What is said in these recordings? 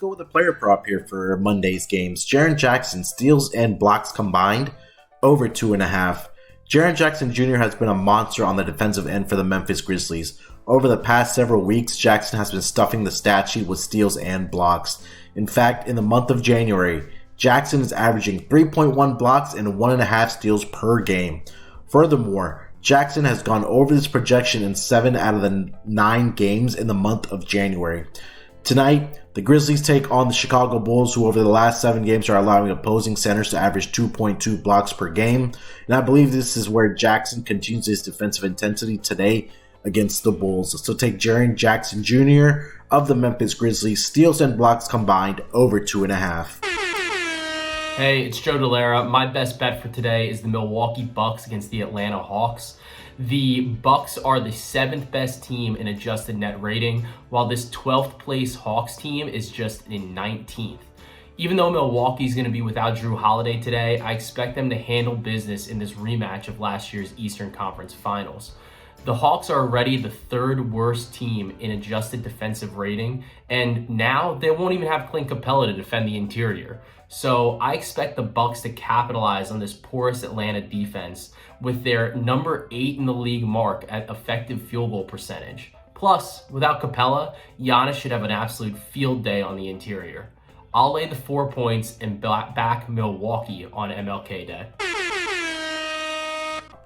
go with a player prop here for Monday's games. Jaren Jackson, steals and blocks combined, over 2.5. Jaren Jackson Jr. has been a monster on the defensive end for the Memphis Grizzlies. Over the past several weeks, Jackson has been stuffing the stat sheet with steals and blocks. In fact, in the month of January, Jackson is averaging 3.1 blocks and 1.5 steals per game. Furthermore, Jackson has gone over this projection in 7 out of the 9 games in the month of January. Tonight, the Grizzlies take on the Chicago Bulls, who over the last 7 games are allowing opposing centers to average 2.2 blocks per game. And I believe this is where Jackson continues his defensive intensity today against the Bulls. So take Jaren Jackson Jr. of the Memphis Grizzlies, steals and blocks combined, over 2.5. Hey, it's Joe DELLERA. My best bet for today is the Milwaukee Bucks against the Atlanta Hawks. The Bucks are the 7th best team in adjusted net rating, while this 12th place Hawks team is just in 19th. Even though Milwaukee's going to be without Drew Holiday today, I expect them to handle business in this rematch of last year's Eastern Conference Finals. The Hawks are already the 3rd worst team in adjusted defensive rating, and now they won't even have Clint Capella to defend the interior. So I expect the Bucks to capitalize on this porous Atlanta defense with their number 8 in the league mark at effective field goal percentage. Plus, without Capella, Giannis should have an absolute field day on the interior. I'll lay the 4 points and back Milwaukee on MLK Day.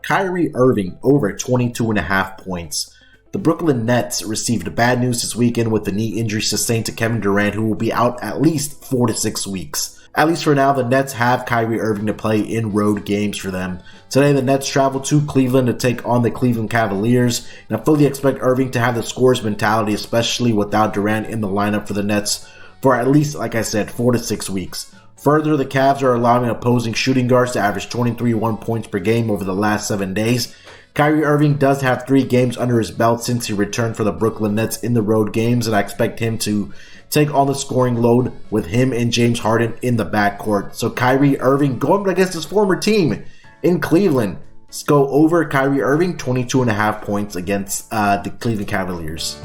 Kyrie Irving, over 22.5 points. The Brooklyn Nets received bad news this weekend with the knee injury sustained to Kevin Durant, who will be out at least 4 to 6 weeks. At least for now, the Nets have Kyrie Irving to play in road games for them. Today, the Nets travel to Cleveland to take on the Cleveland Cavaliers, and I fully expect Irving to have the scorer's mentality, especially without Durant in the lineup for the Nets for at least, like I said, 4 to 6 weeks. Further, the Cavs are allowing opposing shooting guards to average 23.1 points per game over the last 7 days. Kyrie Irving does have 3 games under his belt since he returned for the Brooklyn Nets in the road games, and I expect him to take on the scoring load with him and James Harden in the backcourt. So Kyrie Irving going against his former team in Cleveland. Let's go over Kyrie Irving, 22.5 points against the Cleveland Cavaliers.